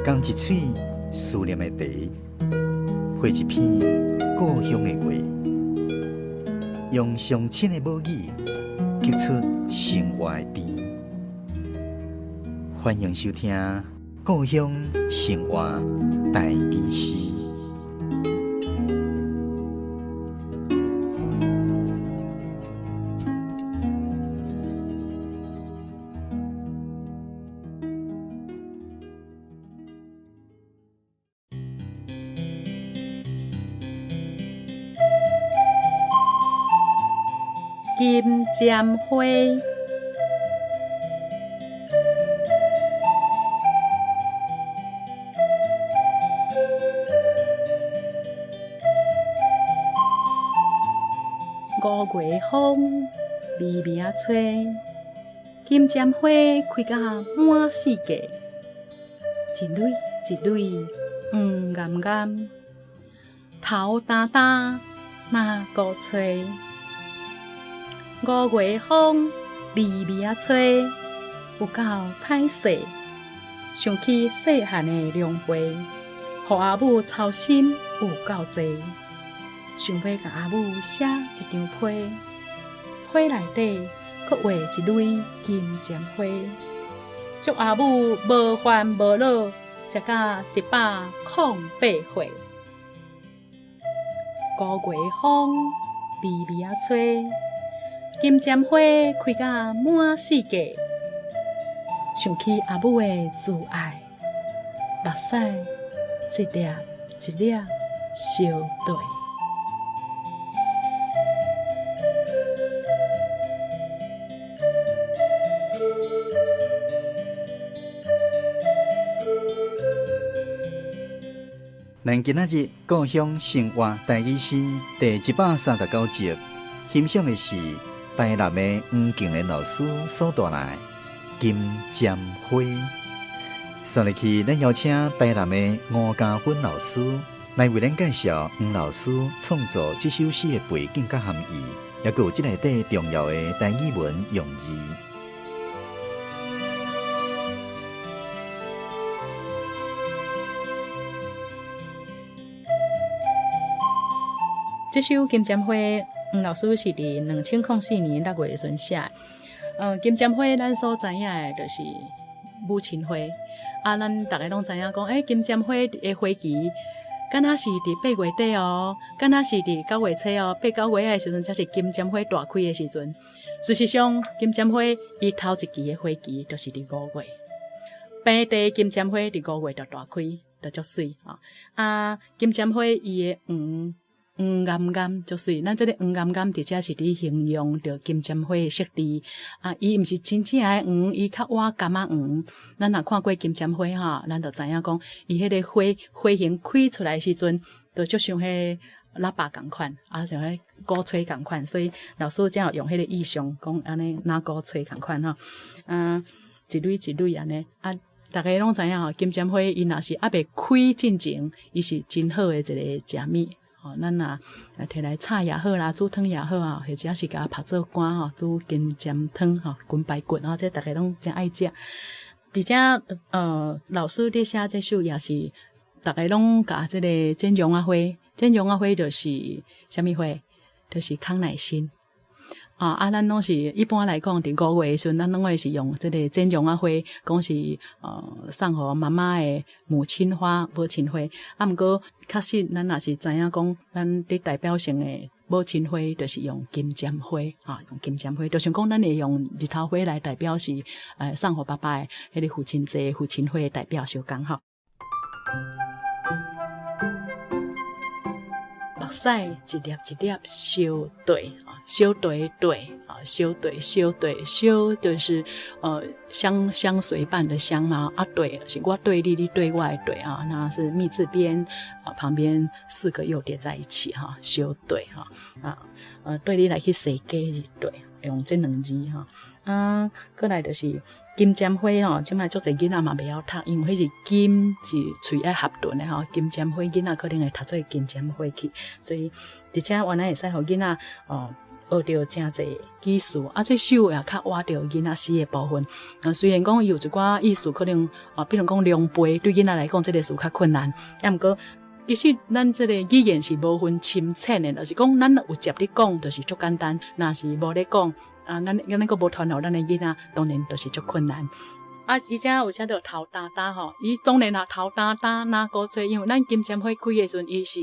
讲一嘴思念的茶，配一片故乡的话，用上亲的母语激出生活的甜。欢迎收听《故乡生活台语诗》。金针花，五月风，微微啊吹，金针花开甲满世界，一蕊一蕊黄岩岩，头淡淡那个吹。五月风，微微啊吹，有够歹势。想起细汉的凉被，互阿母操心有够济。想要甲阿母写一张被，被内底搁画一蕊金针花，祝阿母无烦无恼，食到108岁。五月风，微微啊吹。金针花开甲满世界，想起阿母的慈爱，目屎一粒一粒相对。咱今仔日故乡生活台语诗第139集，欣赏的是台南的黄敬莲老师所带来《金针花》。接落去，咱邀请台南的吴家芬老师来为咱介绍黄老师创作这首诗的背景甲含义，也有这内底重要的台语文用字。这首《金针花》，黄老师是伫2004年6月时写。金针花咱所知影的，就是母亲花。咱大家拢知影讲，金针花的花期，敢若是伫8月底哦，敢若是伫9月初哦，8、9月的时阵才是金针花大开的时阵。事实上，金针花伊头一期的花期就是伫5月，平地金针花伫5月就大开，就足水金针花伊的黄岩岩足水，咱这个黄岩岩，直接是伫形容着金针花的色地伊毋是真正的黄，伊较瓦甘仔黄。咱若看过金针花咱就知影讲，伊迄个花型开出来的时阵，就足像迄喇叭共款，像迄鼓吹共款，所以老师才有用迄个意象，讲安尼拿鼓吹共款一蕊一蕊安尼大家拢知影金针花伊若是未开进前，伊是真好的一个食物。咱摕来炒也好啦，煮汤也好或者是甲拍做干煮金针汤滚排骨这大家拢真爱食。而且老师伫写这首也是大家拢甲这个剪绒花，剪绒花就是啥物花？就是康乃馨。咱拢是一般来讲，伫5月的时阵，咱拢会是用这个剪绒花，讲是送互妈妈的母亲花、母亲花。毋过确实，咱也是知影讲，咱伫代表性的母亲花，就是用金针花用金针花，就像讲咱会用日头花来代表是送互爸爸的迄个父亲节、父亲花的代表相共目屎一粒一粒相对相对对相对相对相就是相随伴的相嘛对是我对你，你对我的对那是密字边旁边4个又叠在一起相对对你来去设计是对，用这2字过来就是金针花即摆足侪囡仔嘛袂晓读，因为迄是金是喙爱合顿的金针花囡仔可能会读做金针花去，所以而且原来会使互囡仔学到真侪技术，这首也较挖到囡仔诗的部分。虽然讲有一寡意思可能比如讲量背对囡仔来讲，这个事较困难，毋过其实咱这个语言是无分深浅的，就是讲咱有接咧讲，就是足简单；若是无咧讲，咱个无传互咱的囡仔，当然就是足困难。而且有写到头担担吼，伊当然头担担哪个做，因为咱金针花开的时阵，伊是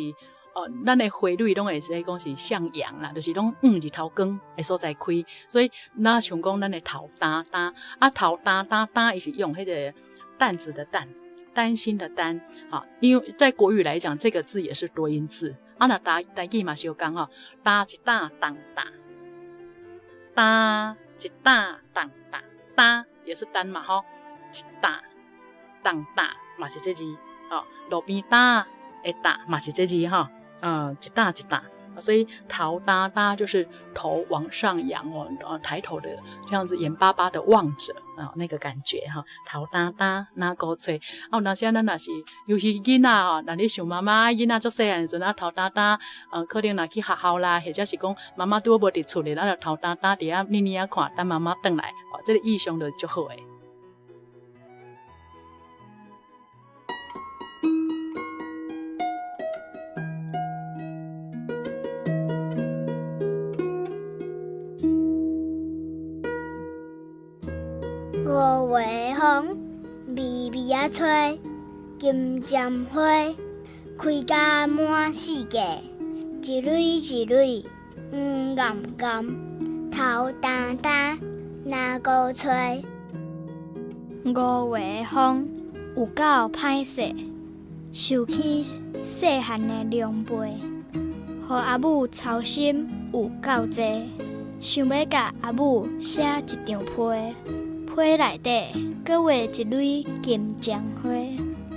咱的花蕊拢会是讲是向阳啦，就是拢日头光的所在开，所以那像讲咱的头担担，头担担伊是用迄个担子的担。担心的担，因为在国语来讲，这个字也是多音字。那台语嘛是有讲担一担担担，担一担担担，担也是担嘛一担担担嘛是这字，路边担的担嘛是这字一担一担。所以头担担就是头往上扬抬头的这样子，眼巴巴的望着那个感觉头担担哪个吹那些咱若是尤其囡仔那你想妈妈囡仔足细汉时阵头担担可能若去学校啦，或者是讲妈妈拄无伫厝里，咱就头担担伫遐妮妮看，等妈妈转来这个意象就足好诶。五月风，微微啊吹，金针花开甲满世界，一蕊一蕊黄岩岩，头担担哪个吹？五月风有够歹势，想起细汉的凉被，予阿母操心有够济，想要甲阿母写一张批。花内底搁画一蕊金针花，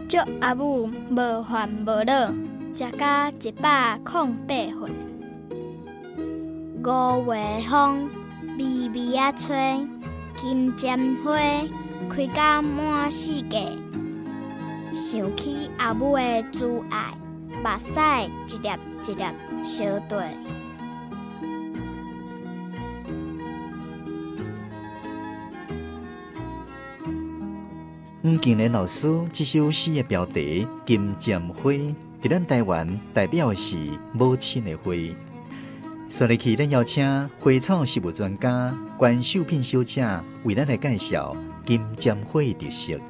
祝阿母无烦无恼，食到108岁。五月风，微微啊吹，金针花开甲满世界。想起阿母的慈爱，目屎一粒一粒相对。黄敬莲老师这首诗的标题《金针花》，在咱台湾代表的是母亲的花。所以去咱邀请花草食物专家关秀萍小姐为咱来介绍金针花的特色。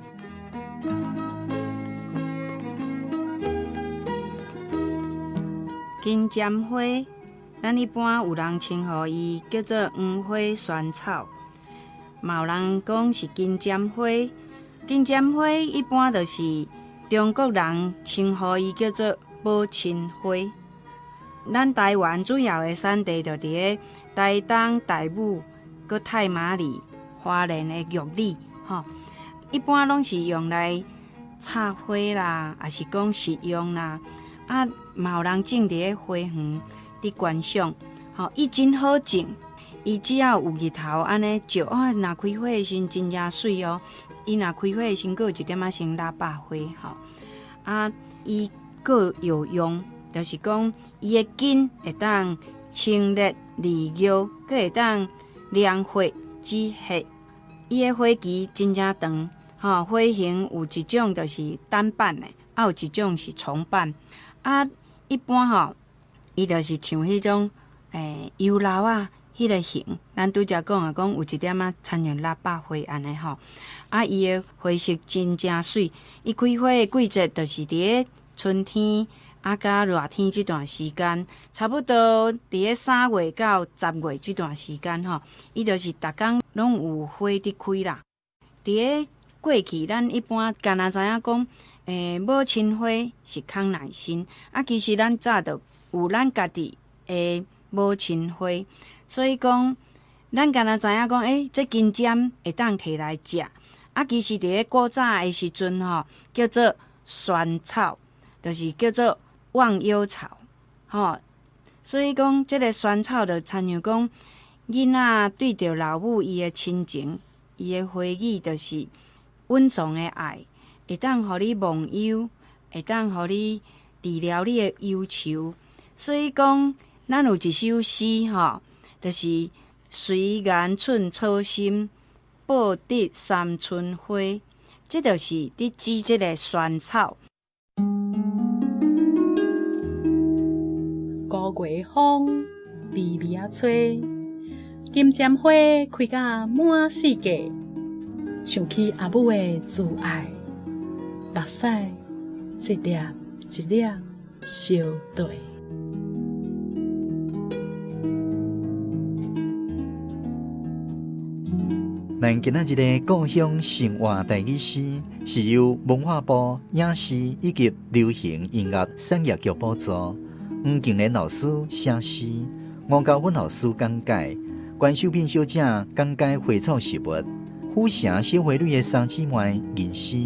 金针花，咱一般有人称呼伊叫做黄花萱草，嘛有人讲是金针花。金针花一般就是中国人称呼伊叫做母亲花。咱台湾主要的产地就伫咧台东、台武、佮太麻里、花莲的玉里，一般拢是用来插花啦，也是讲食用啦。嘛有人种伫咧花园伫观赏，伊真好种。伊只要有日头安尼照，若开花的时阵真正水哦。伊若开花的时阵，佫有一点仔像喇叭花，伊佫有用，就是讲伊的茎会当清热利尿，佫会当凉血止血。伊的花期真正长，花型有一种就是单瓣的，有一种是重瓣。一般伊就是像迄种油lau啊。迄个形，咱拄则讲有一点仔参像喇叭花安尼伊的花色真正水。伊开花的季节就是伫咧春天甲热天这段时间，差不多伫咧3月到10月这段时间伊就是逐工拢有花伫开啦。伫咧过去，咱一般敢若知影讲，母亲花是康乃馨，其实咱早就有咱家己的母亲花。所以讲，咱敢若知影讲，这金针会当摕来食。其实伫咧古早的时阵叫做萱草，就是叫做忘忧草，所以讲，这个萱草就参像讲，囡仔对着老母伊的亲情，伊的回忆，就是稳重的爱，会当互你忘忧，会当互你治疗你的忧愁。所以讲，咱有一首诗就是随缘寸草心，报得三春花。这就是伫指这个萱草。五月风，微微啊吹，金针花开甲满世界。想起阿母的慈爱，目屎一粒一粒相对。咱今仔日的故乡生活台语诗，是由文化部影视以及流行音乐产业局补助，黄敬莲老师写诗，吴高芬老师讲解，关秀萍小姐讲解花草实物，府城小花女的三姊妹吟诗，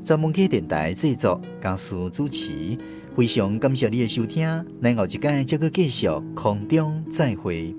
专门给电台制作，家属主持。非常感谢你的收听，咱后一届再去继续空中再会。